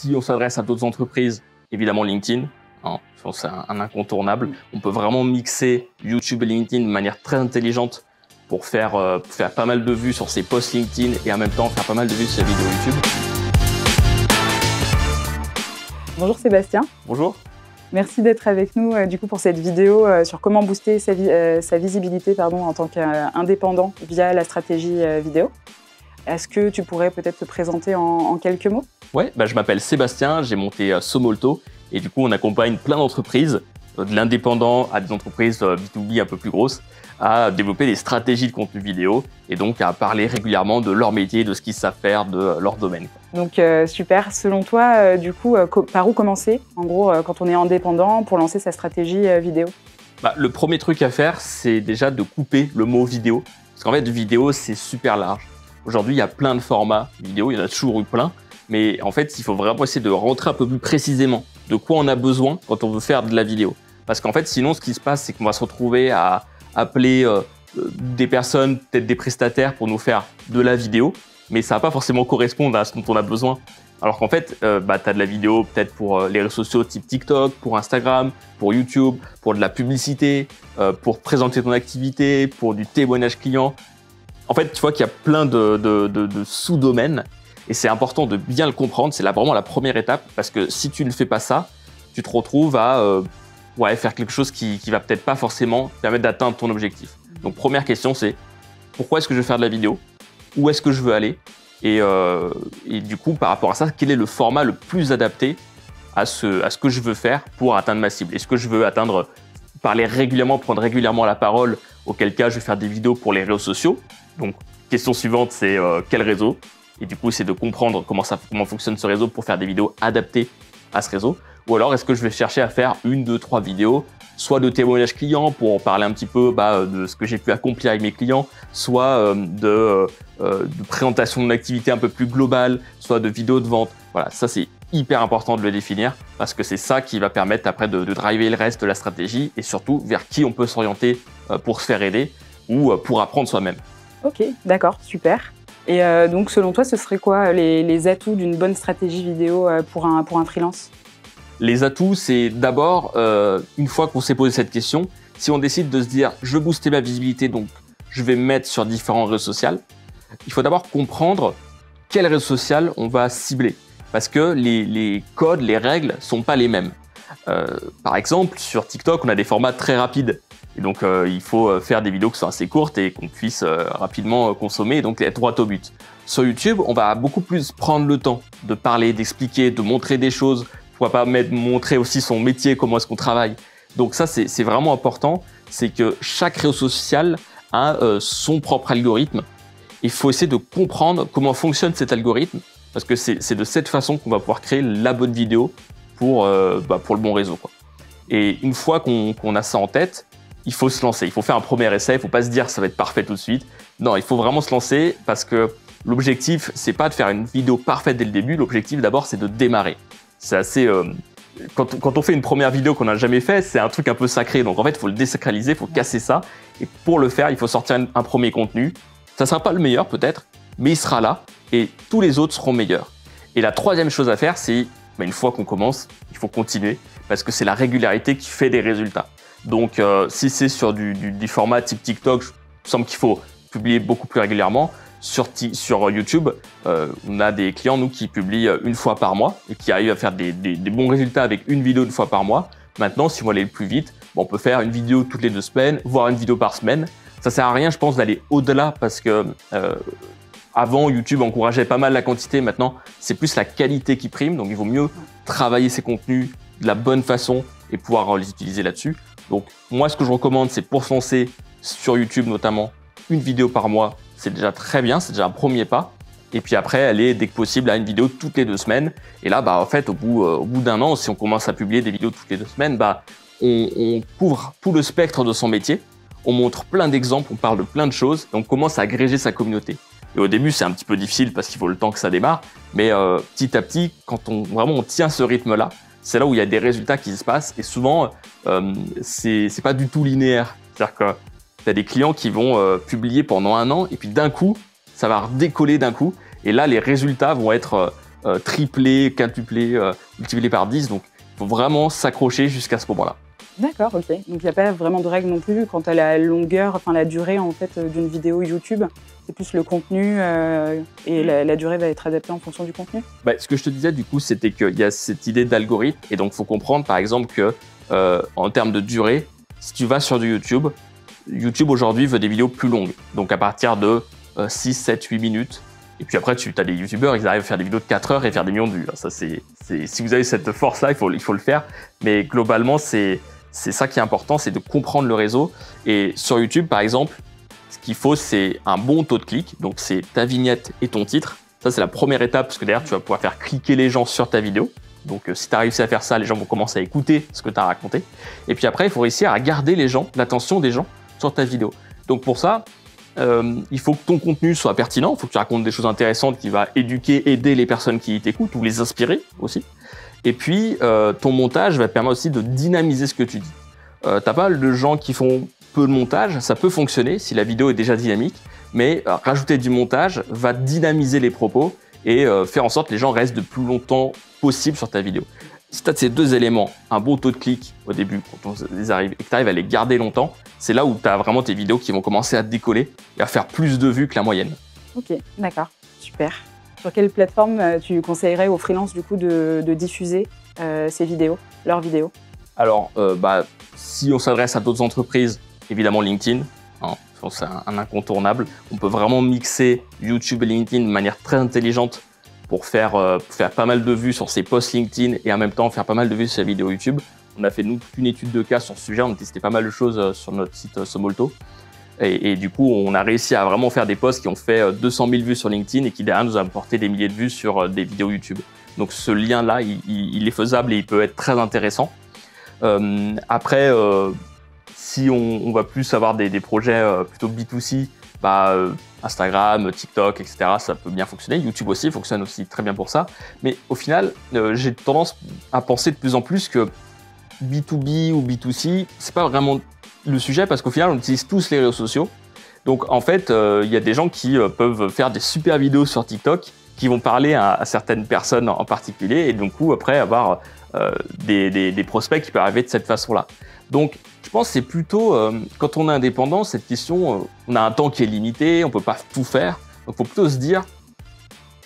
si on s'adresse à d'autres entreprises, évidemment LinkedIn, hein, je pense que c'est un incontournable. On peut vraiment mixer YouTube et LinkedIn de manière très intelligente pour faire pas mal de vues sur ses posts LinkedIn et en même temps faire pas mal de vues sur ses vidéos YouTube. Bonjour Sébastien. Bonjour. Merci d'être avec nous du coup, pour cette vidéo sur comment booster sa visibilité en tant qu'indépendant via la stratégie vidéo. Est-ce que tu pourrais peut-être te présenter en quelques mots? Ouais, je m'appelle Sébastien, j'ai monté Somolto et du coup on accompagne plein d'entreprises, de l'indépendant à des entreprises B2B un peu plus grosses, à développer des stratégies de contenu vidéo et donc à parler régulièrement de leur métier, de ce qu'ils savent faire, de leur domaine. Donc super. Selon toi, du coup, par où commencer, en gros, quand on est indépendant pour lancer sa stratégie vidéo? Le premier truc à faire, c'est déjà de couper le mot vidéo. Parce qu'en fait, vidéo, c'est super large. Aujourd'hui, il y a plein de formats vidéo, il y en a toujours eu plein. Mais en fait, il faut vraiment essayer de rentrer un peu plus précisément de quoi on a besoin quand on veut faire de la vidéo. Parce qu'en fait, sinon, ce qui se passe, c'est qu'on va se retrouver à appeler des personnes, peut-être des prestataires pour nous faire de la vidéo. Mais ça va pas forcément correspondre à ce dont on a besoin. Alors qu'en fait, tu as de la vidéo peut-être pour les réseaux sociaux type TikTok, pour Instagram, pour YouTube, pour de la publicité, pour présenter ton activité, pour du témoignage client. En fait, tu vois qu'il y a plein de sous-domaines et c'est important de bien le comprendre. C'est là vraiment la première étape parce que si tu ne fais pas ça, tu te retrouves à faire quelque chose qui va peut-être pas forcément te permettre d'atteindre ton objectif. Donc, première question, c'est pourquoi est-ce que je veux faire de la vidéo? Où est-ce que je veux aller? Et du coup, par rapport à ça, quel est le format le plus adapté à ce que je veux faire pour atteindre ma cible? Est-ce que je veux parler régulièrement, prendre régulièrement la parole, auquel cas je vais faire des vidéos pour les réseaux sociaux? Donc, question suivante, c'est quel réseau? Et du coup, c'est de comprendre comment fonctionne ce réseau pour faire des vidéos adaptées à ce réseau. Ou alors, est-ce que je vais chercher à faire 1, 2, 3 vidéos, soit de témoignage client pour parler un petit peu de ce que j'ai pu accomplir avec mes clients, soit de présentation de mon activité un peu plus globale, soit de vidéos de vente. Voilà, ça c'est hyper important de le définir parce que c'est ça qui va permettre après de driver le reste de la stratégie et surtout vers qui on peut s'orienter pour se faire aider ou pour apprendre soi-même. Ok, d'accord, super. Et donc selon toi, ce serait quoi les atouts d'une bonne stratégie vidéo pour un freelance? Les atouts, c'est d'abord, une fois qu'on s'est posé cette question, si on décide de se dire « je veux booster ma visibilité, donc je vais me mettre sur différents réseaux sociaux », il faut d'abord comprendre quel réseau social on va cibler. Parce que les codes, les règles sont pas les mêmes. Par exemple, sur TikTok, on a des formats très rapides. Et donc, il faut faire des vidéos qui sont assez courtes et qu'on puisse rapidement consommer et donc être droit au but. Sur YouTube, on va beaucoup plus prendre le temps de parler, d'expliquer, de montrer des choses. Pourquoi pas montrer aussi son métier, comment est-ce qu'on travaille. Donc ça, c'est vraiment important. C'est que chaque réseau social a son propre algorithme. Il faut essayer de comprendre comment fonctionne cet algorithme parce que c'est de cette façon qu'on va pouvoir créer la bonne vidéo pour le bon réseau, quoi. Et une fois qu'on a ça en tête, il faut se lancer. Il faut faire un premier essai. Il ne faut pas se dire ça va être parfait tout de suite. Non, il faut vraiment se lancer parce que l'objectif, c'est pas de faire une vidéo parfaite dès le début. L'objectif, d'abord, c'est de démarrer. C'est assez... Quand on fait une première vidéo qu'on n'a jamais fait, c'est un truc un peu sacré. Donc en fait, il faut le désacraliser, il faut casser ça. Et pour le faire, il faut sortir un premier contenu. Ça ne sera pas le meilleur peut-être, mais il sera là et tous les autres seront meilleurs. Et la troisième chose à faire, c'est une fois qu'on commence, il faut continuer parce que c'est la régularité qui fait des résultats. Donc si c'est sur du format type TikTok, il me semble qu'il faut publier beaucoup plus régulièrement. Sur YouTube, on a des clients nous qui publient une fois par mois et qui arrivent à faire des bons résultats avec une vidéo une fois par mois. Maintenant, si on veut aller plus vite, on peut faire une vidéo toutes les 2 semaines, voire une vidéo par semaine. Ça sert à rien, je pense, d'aller au-delà parce que avant, YouTube encourageait pas mal la quantité. Maintenant, c'est plus la qualité qui prime. Donc, il vaut mieux travailler ces contenus de la bonne façon et pouvoir les utiliser là-dessus. Donc, moi, ce que je recommande, c'est pour se lancer sur YouTube notamment, une vidéo par mois. C'est déjà très bien, c'est déjà un premier pas. Et puis après, aller dès que possible à une vidéo toutes les 2 semaines. Et là, en fait, au bout d'1 an, si on commence à publier des vidéos toutes les 2 semaines, on couvre tout le spectre de son métier. On montre plein d'exemples, on parle de plein de choses et on commence à agréger sa communauté. Et au début, c'est un petit peu difficile parce qu'il faut le temps que ça démarre. Mais petit à petit, quand on tient ce rythme-là, c'est là où il y a des résultats qui se passent. Et souvent, c'est pas du tout linéaire. C'est-à-dire que tu as des clients qui vont publier pendant 1 an et puis d'un coup, ça va redécoller d'un coup. Et là, les résultats vont être tripler, quintupler, multiplier par 10. Donc, il faut vraiment s'accrocher jusqu'à ce moment-là. D'accord, ok. Donc, il n'y a pas vraiment de règle non plus quant à la longueur, enfin la durée en fait d'une vidéo YouTube. C'est plus le contenu et la durée va être adaptée en fonction du contenu. Bah, ce que je te disais, du coup, c'était qu'il y a cette idée d'algorithme. Et donc, il faut comprendre, par exemple, que en termes de durée, si tu vas sur du YouTube, YouTube aujourd'hui veut des vidéos plus longues. Donc, à partir de 6, 7, 8 minutes. Et puis après, tu as des youtubeurs, ils arrivent à faire des vidéos de 4 heures et faire des millions de vues. Ça, si vous avez cette force-là, il faut le faire. Mais globalement, c'est ça qui est important, c'est de comprendre le réseau. Et sur YouTube, par exemple, ce qu'il faut, c'est un bon taux de clic. Donc, c'est ta vignette et ton titre. Ça, c'est la première étape, parce que derrière, tu vas pouvoir faire cliquer les gens sur ta vidéo. Donc, si tu as réussi à faire ça, les gens vont commencer à écouter ce que tu as raconté. Et puis après, il faut réussir à garder l'attention des gens sur ta vidéo. Donc, pour ça, il faut que ton contenu soit pertinent. Il faut que tu racontes des choses intéressantes qui vont éduquer, aider les personnes qui t'écoutent ou les inspirer aussi. Et puis, ton montage va te permettre aussi de dynamiser ce que tu dis. T'as pas mal de gens qui font peu de montage, ça peut fonctionner si la vidéo est déjà dynamique, mais rajouter du montage va dynamiser les propos et faire en sorte que les gens restent le plus longtemps possible sur ta vidéo. Si tu as ces deux éléments, un bon taux de clic au début quand on arrive et que tu arrives à les garder longtemps, c'est là où tu as vraiment tes vidéos qui vont commencer à décoller et à faire plus de vues que la moyenne. Ok, d'accord, super. Sur quelle plateforme tu conseillerais aux freelances du coup de diffuser ces vidéos, leurs vidéos? Alors, si on s'adresse à d'autres entreprises, évidemment LinkedIn, hein, c'est un incontournable. On peut vraiment mixer YouTube et LinkedIn de manière très intelligente pour faire pas mal de vues sur ses posts LinkedIn et en même temps faire pas mal de vues sur ses vidéos YouTube. On a fait toute une étude de cas sur ce sujet, on a testé pas mal de choses sur notre site Somolto. Et du coup, on a réussi à vraiment faire des posts qui ont fait 200 000 vues sur LinkedIn et qui derrière nous a apporté des milliers de vues sur des vidéos YouTube. Donc ce lien-là, il est faisable et il peut être très intéressant. Après, si on va plus avoir des projets plutôt B2C, Instagram, TikTok, etc., ça peut bien fonctionner. YouTube aussi fonctionne aussi très bien pour ça. Mais au final, j'ai tendance à penser de plus en plus que B2B ou B2C, c'est pas vraiment le sujet parce qu'au final, on utilise tous les réseaux sociaux. Donc en fait, il y a des gens qui peuvent faire des super vidéos sur TikTok qui vont parler à certaines personnes en particulier et donc après avoir des prospects qui peuvent arriver de cette façon-là. Donc je pense que c'est plutôt, quand on est indépendant, cette question, on a un temps qui est limité, on ne peut pas tout faire. Donc il faut plutôt se dire,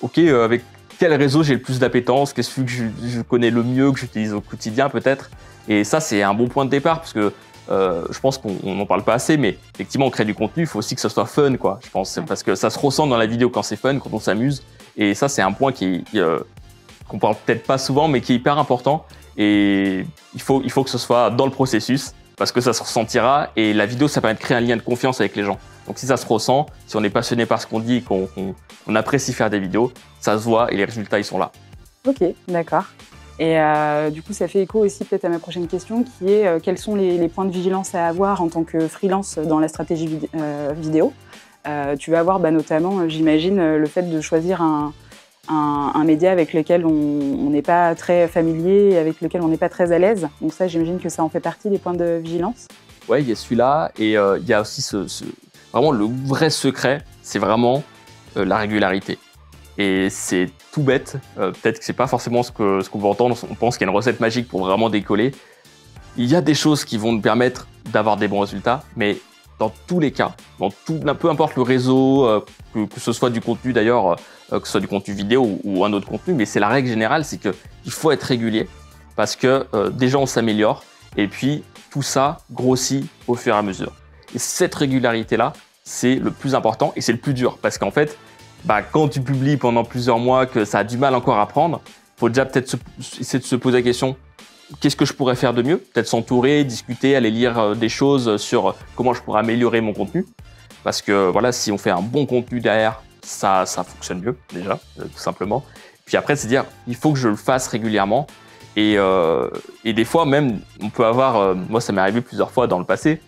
ok, avec quel réseau j'ai le plus d'appétence, qu'est-ce que je connais le mieux, que j'utilise au quotidien peut-être. Et ça, c'est un bon point de départ parce que je pense qu'on n'en parle pas assez, mais effectivement, on crée du contenu, il faut aussi que ça soit fun, quoi. Je pense, parce que ça se ressent dans la vidéo quand c'est fun, quand on s'amuse. Et ça, c'est un point qu'on parle peut-être pas souvent, mais qui est hyper important. Et il faut que ce soit dans le processus, parce que ça se ressentira. Et la vidéo, ça permet de créer un lien de confiance avec les gens. Donc si ça se ressent, si on est passionné par ce qu'on dit, qu'on apprécie faire des vidéos, ça se voit et les résultats, ils sont là. Ok, d'accord. Et du coup, ça fait écho aussi peut-être à ma prochaine question, qui est quels sont les points de vigilance à avoir en tant que freelance dans la stratégie vidéo. Tu vas avoir notamment, j'imagine, le fait de choisir un média avec lequel on n'est pas très familier et avec lequel on n'est pas très à l'aise. Donc ça, j'imagine que ça en fait partie des points de vigilance. Ouais, il y a celui-là et il y a aussi vraiment le vrai secret, c'est vraiment la régularité. Et c'est tout bête, peut-être que c'est pas forcément ce qu'on veut entendre, on pense qu'il y a une recette magique pour vraiment décoller. Il y a des choses qui vont nous permettre d'avoir des bons résultats, mais dans tous les cas, peu importe le réseau, que ce soit du contenu d'ailleurs, que ce soit du contenu vidéo ou un autre contenu, mais c'est la règle générale, c'est qu'il faut être régulier parce que déjà on s'améliore et puis tout ça grossit au fur et à mesure. Et cette régularité-là, c'est le plus important et c'est le plus dur parce qu'en fait, quand tu publies pendant plusieurs mois, que ça a du mal encore à prendre, il faut déjà peut-être essayer de se poser la question, qu'est-ce que je pourrais faire de mieux? Peut-être s'entourer, discuter, aller lire des choses sur comment je pourrais améliorer mon contenu. Parce que voilà, si on fait un bon contenu derrière, ça fonctionne mieux déjà, tout simplement. Puis après, c'est dire, il faut que je le fasse régulièrement. Et des fois même, on peut avoir, moi ça m'est arrivé plusieurs fois dans le passé,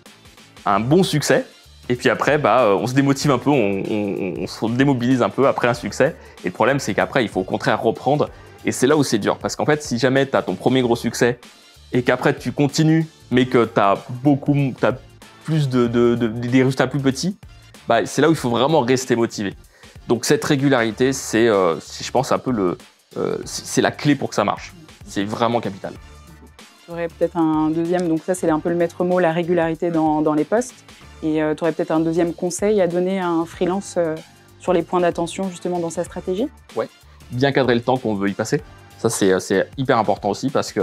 un bon succès. Et puis après, on se démotive un peu, on se démobilise un peu après un succès. Et le problème, c'est qu'après, il faut au contraire reprendre. Et c'est là où c'est dur. Parce qu'en fait, si jamais tu as ton premier gros succès et qu'après tu continues, mais que tu as plus des résultats plus petits, c'est là où il faut vraiment rester motivé. Donc cette régularité, c'est je pense, un peu c'est la clé pour que ça marche. C'est vraiment capital. Tu aurais peut-être un deuxième, donc ça c'est un peu le maître mot, la régularité dans les posts. Et tu aurais peut-être un deuxième conseil à donner à un freelance sur les points d'attention justement dans sa stratégie? Ouais, bien cadrer le temps qu'on veut y passer. Ça c'est hyper important aussi parce que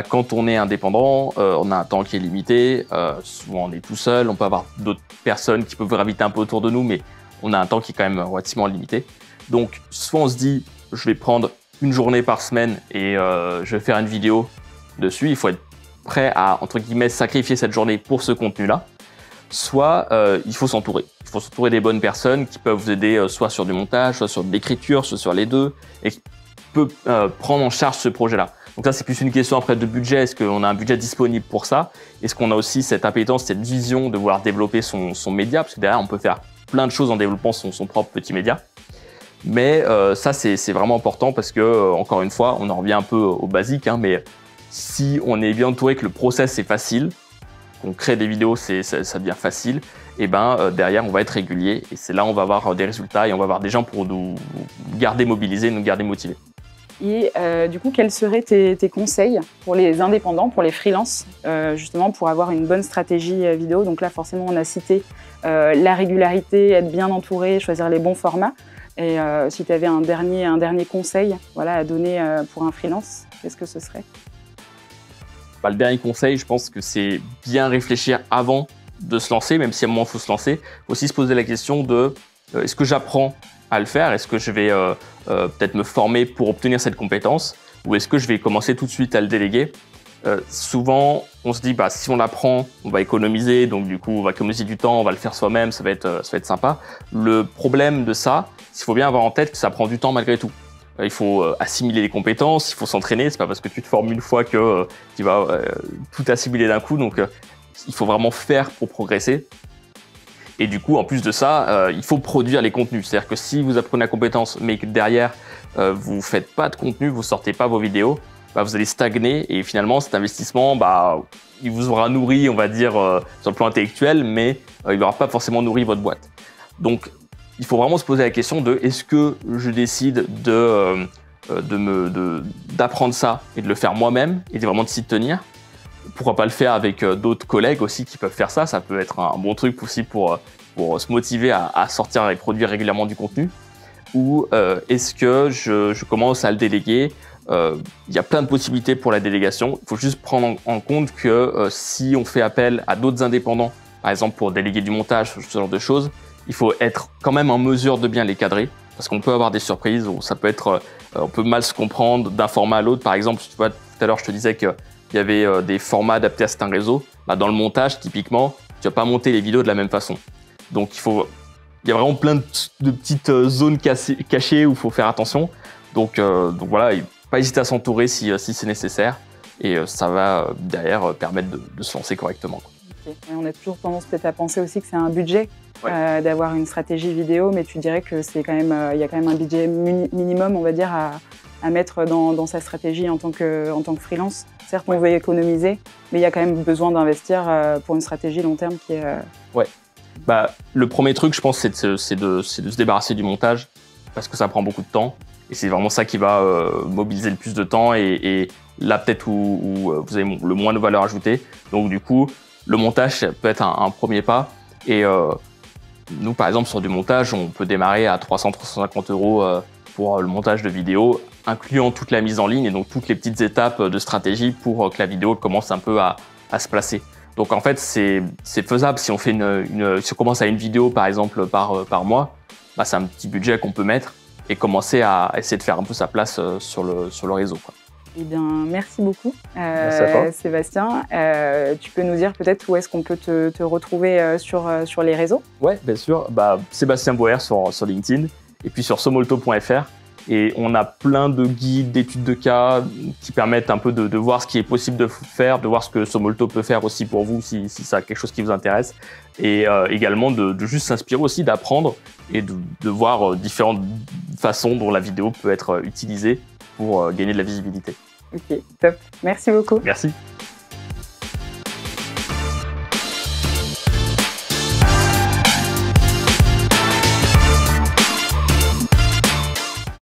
quand on est indépendant, on a un temps qui est limité. Souvent on est tout seul, on peut avoir d'autres personnes qui peuvent graviter un peu autour de nous, mais on a un temps qui est quand même relativement limité. Donc soit on se dit, je vais prendre une journée par semaine et je vais faire une vidéo dessus. Il faut être prêt à, entre guillemets, sacrifier cette journée pour ce contenu-là. Soit il faut s'entourer. Il faut s'entourer des bonnes personnes qui peuvent vous aider soit sur du montage, soit sur de l'écriture, soit sur les deux, et qui peuvent prendre en charge ce projet-là. Donc ça, c'est plus une question après de budget. Est-ce qu'on a un budget disponible pour ça? Est-ce qu'on a aussi cette appétence, cette vision de vouloir développer son média? Parce que derrière, on peut faire plein de choses en développant son propre petit média. Mais ça, c'est vraiment important parce que, encore une fois, on en revient un peu au basique, hein, mais si on est bien entouré, que le process est facile, qu'on crée des vidéos, ça devient facile, et derrière, on va être régulier. Et c'est là où on va avoir des résultats et on va avoir des gens pour nous garder mobilisés, nous garder motivés. Et du coup, quels seraient tes conseils pour les indépendants, pour les freelances, justement pour avoir une bonne stratégie vidéo? Donc là, forcément, on a cité la régularité, être bien entouré, choisir les bons formats. Et si tu avais un dernier conseil à donner pour un freelance, qu'est-ce que ce serait? Le dernier conseil, je pense que c'est bien réfléchir avant de se lancer, même si à un moment il faut se lancer. Il faut aussi se poser la question de est-ce que j'apprends à le faire? Est-ce que je vais peut-être me former pour obtenir cette compétence? Ou est-ce que je vais commencer tout de suite à le déléguer? Souvent, on se dit si on l'apprend, on va économiser, donc du coup on va économiser du temps, on va le faire soi-même, ça va être sympa. Le problème de ça, il faut bien avoir en tête que ça prend du temps malgré tout. Il faut assimiler les compétences, il faut s'entraîner. C'est pas parce que tu te formes une fois que tu vas tout assimiler d'un coup. Donc, il faut vraiment faire pour progresser. Et du coup, en plus de ça, il faut produire les contenus. C'est-à-dire que si vous apprenez la compétence, mais que derrière, vous faites pas de contenu, vous sortez pas vos vidéos, vous allez stagner. Et finalement, cet investissement, il vous aura nourri, on va dire, sur le plan intellectuel, mais il n'aura pas forcément nourri votre boîte. Donc, il faut vraiment se poser la question de est-ce que je décide d'apprendre ça et de le faire moi-même et de vraiment de s'y tenir? Pourquoi pas le faire avec d'autres collègues aussi qui peuvent faire ça? Ça peut être un bon truc aussi pour se motiver à sortir et produire régulièrement du contenu. Ou est-ce que je commence à le déléguer? Il y a plein de possibilités pour la délégation. Il faut juste prendre en compte que si on fait appel à d'autres indépendants, par exemple pour déléguer du montage, ce genre de choses, il faut être quand même en mesure de bien les cadrer parce qu'on peut avoir des surprises où ça peut être, on peut mal se comprendre d'un format à l'autre. Par exemple, tu vois, tout à l'heure, je te disais qu'il y avait des formats adaptés à certains réseaux. Dans le montage, typiquement, tu vas pas monter les vidéos de la même façon. Donc, il y a vraiment plein de petites zones cachées où il faut faire attention. Donc voilà, il ne faut pas hésiter à s'entourer si c'est nécessaire. Et ça va derrière permettre de se lancer correctement. Okay. Et on a toujours tendance peut-être à penser aussi que c'est un budget d'avoir une stratégie vidéo, mais tu dirais que c'est quand même, il y a quand même un budget minimum, on va dire, à mettre dans sa stratégie en tant que freelance. Certes, on veut économiser, mais il y a quand même besoin d'investir pour une stratégie long terme qui est. Ouais. Le premier truc, je pense, c'est de se débarrasser du montage parce que ça prend beaucoup de temps et c'est vraiment ça qui va mobiliser le plus de temps et là peut-être où vous avez le moins de valeur ajoutée. Donc du coup, le montage ça peut être un premier pas et nous, par exemple, sur du montage, on peut démarrer à 300-350 euros pour le montage de vidéos, incluant toute la mise en ligne et donc toutes les petites étapes de stratégie pour que la vidéo commence un peu à se placer. Donc en fait, c'est faisable si on fait si on commence à une vidéo par exemple par mois, c'est un petit budget qu'on peut mettre et commencer à essayer de faire un peu sa place sur le réseau, quoi. Eh bien, merci beaucoup, merci à toi. Sébastien. Tu peux nous dire peut-être où est-ce qu'on peut te retrouver sur les réseaux? Ouais, bien sûr. Sébastien Boer sur LinkedIn et puis sur somolto.fr. Et on a plein de guides, d'études de cas qui permettent un peu de voir ce qui est possible de faire, de voir ce que Somolto peut faire aussi pour vous si ça a quelque chose qui vous intéresse. Et également de juste s'inspirer aussi, d'apprendre et de voir différentes façons dont la vidéo peut être utilisée pour gagner de la visibilité. Ok, top. Merci beaucoup. Merci.